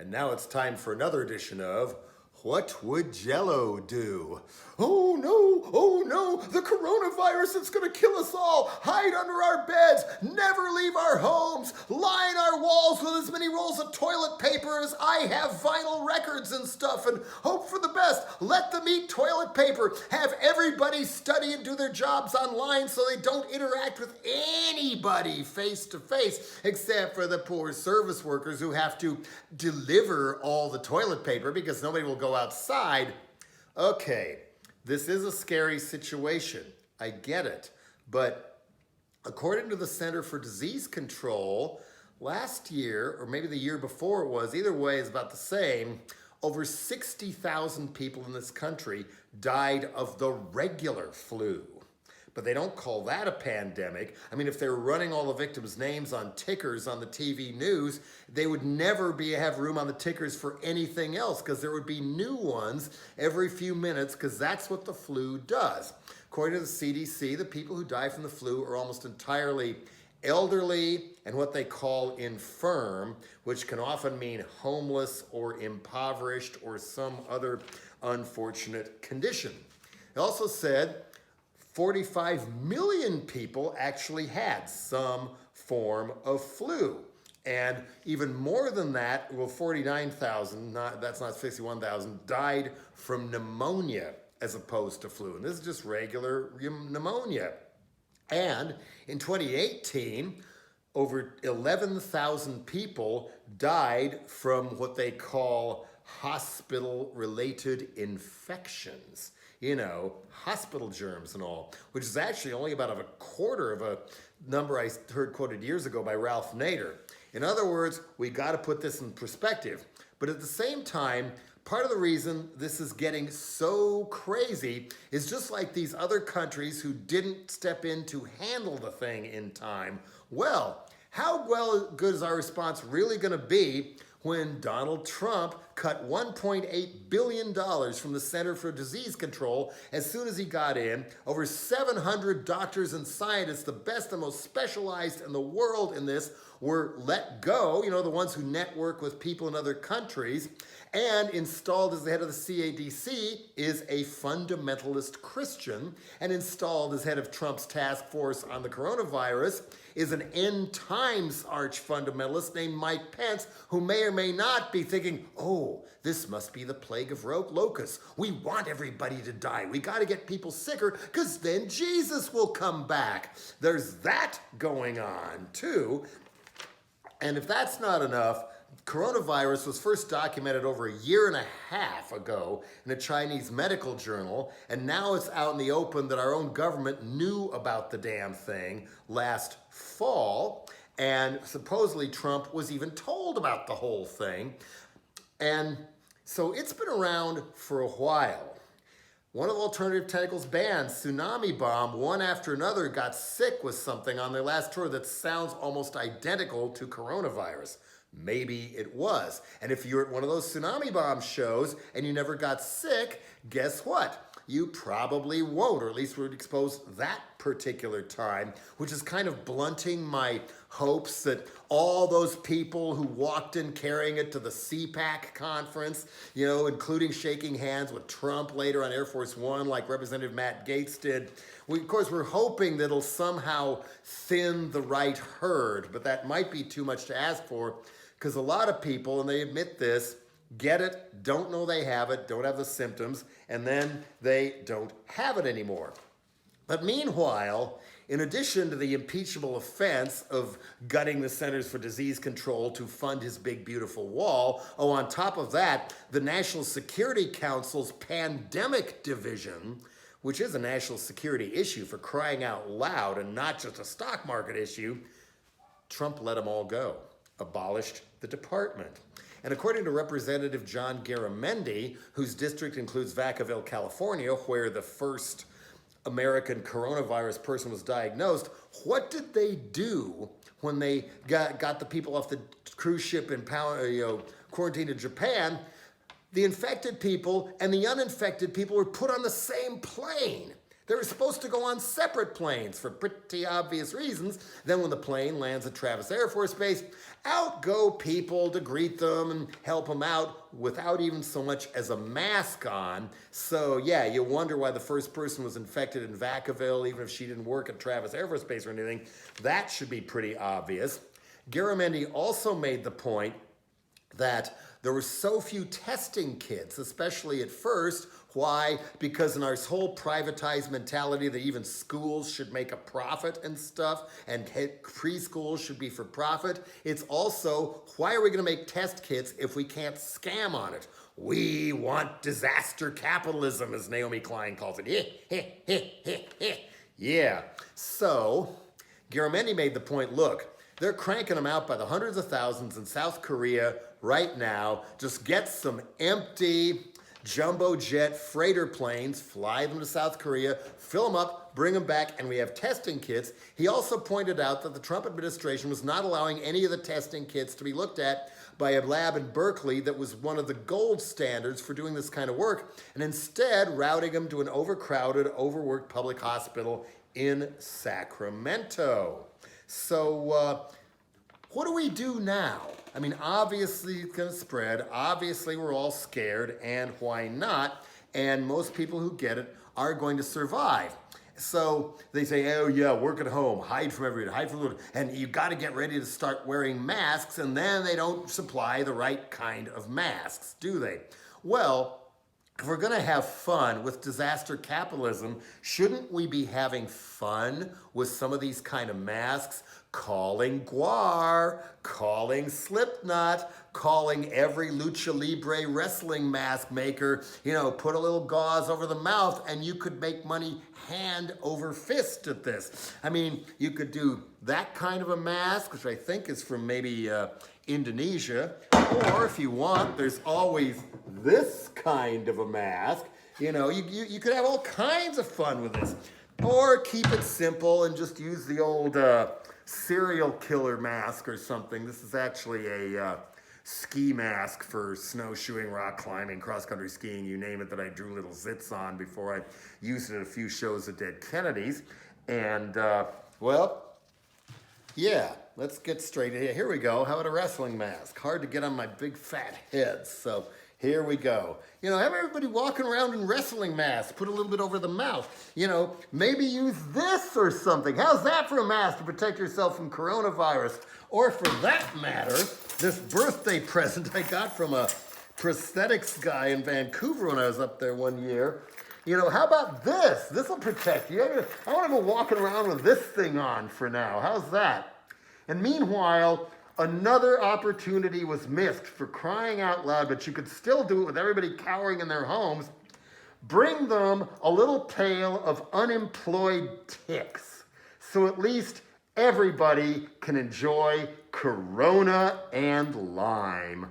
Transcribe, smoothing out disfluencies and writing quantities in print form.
And now it's time for another edition of What Would Jello Do? Oh no, the coronavirus is gonna kill us all. Hide under our beds, never leave our homes, line our walls with as many rolls of toilet paper as I have vinyl records and stuff, and hope for the best. Let them eat toilet paper. Have everybody study and do their jobs online so they don't interact with anybody face to face, except for the poor service workers who have to deliver all the toilet paper because nobody will go outside. Okay, this is a scary situation. I get it. But according to the Center for Disease Control, last year, or maybe the year before it was, either way is about the same, over 60,000 people in this country died of the regular flu. But they don't call that a pandemic. I mean, if they were running all the victims' names on tickers on the TV news, they would never have room on the tickers for anything else because there would be new ones every few minutes because that's what the flu does. According to the CDC, the people who die from the flu are almost entirely elderly and what they call infirm, which can often mean homeless or impoverished or some other unfortunate condition. It also said 45 million people actually had some form of flu. And even more than that, well, 49,000, that's not 61,000, died from pneumonia as opposed to flu. And this is just regular pneumonia. And in 2018, over 11,000 people died from what they call hospital-related infections. You know, hospital germs and all, which is actually only about a quarter of a number I heard quoted years ago by Ralph Nader. In other words, we got to put this in perspective. But at the same time, part of the reason this is getting so crazy is just like these other countries who didn't step in to handle the thing in time. Well, how good is our response really going to be when Donald Trump cut $1.8 billion from the Center for Disease Control as soon as he got in? Over 700 doctors and scientists, the best and most specialized in the world in this, were let go, you know, the ones who network with people in other countries, and installed as the head of the CADC is a fundamentalist Christian, and installed as head of Trump's task force on the coronavirus is an end times arch fundamentalist named Mike Pence, who may or may not be thinking, oh, this must be the plague of locusts. We want everybody to die. We got to get people sicker because then Jesus will come back. There's that going on too. And if that's not enough, coronavirus was first documented over a year and a half ago in a Chinese medical journal, and now it's out in the open that our own government knew about the damn thing last fall, and supposedly Trump was even told about the whole thing. And so it's been around for a while. One of the alternative Tentacles bands, Tsunami Bomb, one after another got sick with something on their last tour that sounds almost identical to coronavirus. Maybe it was. And if you're at one of those Tsunami Bomb shows and you never got sick, guess what? You probably won't, or at least we're exposed that particular time, which is kind of blunting my hopes that all those people who walked in carrying it to the CPAC conference, you know, including shaking hands with Trump later on Air Force One, like Representative Matt Gaetz did, of course, we're hoping that it'll somehow thin the right herd, but that might be too much to ask for, because a lot of people, and they admit this, get it, don't know they have it, don't have the symptoms, and then they don't have it anymore. But meanwhile, in addition to the impeachable offense of gutting the Centers for Disease Control to fund his big, beautiful wall, on top of that, the National Security Council's Pandemic Division, which is a national security issue for crying out loud and not just a stock market issue, Trump let them all go, abolished the department. And according to Representative John Garamendi, whose district includes Vacaville, California, where the first American coronavirus person was diagnosed, what did they do when they got the people off the cruise ship in quarantine in Japan? The infected people and the uninfected people were put on the same plane. They were supposed to go on separate planes for pretty obvious reasons. Then when the plane lands at Travis Air Force Base, out go people to greet them and help them out without even so much as a mask on. So yeah, you wonder why the first person was infected in Vacaville, even if she didn't work at Travis Air Force Base or anything. That should be pretty obvious. Garamendi also made the point that there were so few testing kits, especially at first. Why? Because in our whole privatized mentality that even schools should make a profit and stuff, and preschools should be for profit, it's also, why are we gonna make test kits if we can't scam on it? We want disaster capitalism, as Naomi Klein calls it. Yeah, so Garamendi made the point, look, they're cranking them out by the hundreds of thousands in South Korea right now. Just get some empty jumbo jet freighter planes, fly them to South Korea, fill them up, bring them back, and we have testing kits. He also pointed out that the Trump administration was not allowing any of the testing kits to be looked at by a lab in Berkeley that was one of the gold standards for doing this kind of work, and instead routing them to an overcrowded, overworked public hospital in Sacramento. So what do we do now? I mean, obviously it's gonna spread. Obviously we're all scared, and why not? And most people who get it are going to survive. So they say, oh yeah, work at home, hide from everybody, hide from the, and you gotta get ready to start wearing masks, and then they don't supply the right kind of masks, do they? Well, if we're gonna have fun with disaster capitalism, shouldn't we be having fun with some of these kind of masks? Calling Guar, calling Slipknot, calling every lucha libre wrestling mask maker, you know, put a little gauze over the mouth and you could make money hand over fist at this. I mean, you could do that kind of a mask, which I think is from maybe Indonesia, or if you want, there's always this kind of a mask. You know, you could have all kinds of fun with this. Or keep it simple and just use the old serial killer mask or something. This is actually a ski mask for snowshoeing, rock climbing, cross-country skiing, you name it, that I drew little zits on before I used it at a few shows at Dead Kennedys. And, well, yeah, let's get straight in here. Here we go. How about a wrestling mask? Hard to get on my big fat head, so here we go. You know, have everybody walking around in wrestling masks. Put a little bit over the mouth. You know, maybe use this or something. How's that for a mask to protect yourself from coronavirus? Or for that matter, this birthday present I got from a prosthetics guy in Vancouver when I was up there one year. You know, how about this? This will protect you. I want to go walking around with this thing on for now. How's that? And meanwhile, another opportunity was missed, for crying out loud, but you could still do it with everybody cowering in their homes. Bring them a little pail of unemployed ticks, so at least everybody can enjoy Corona and lime.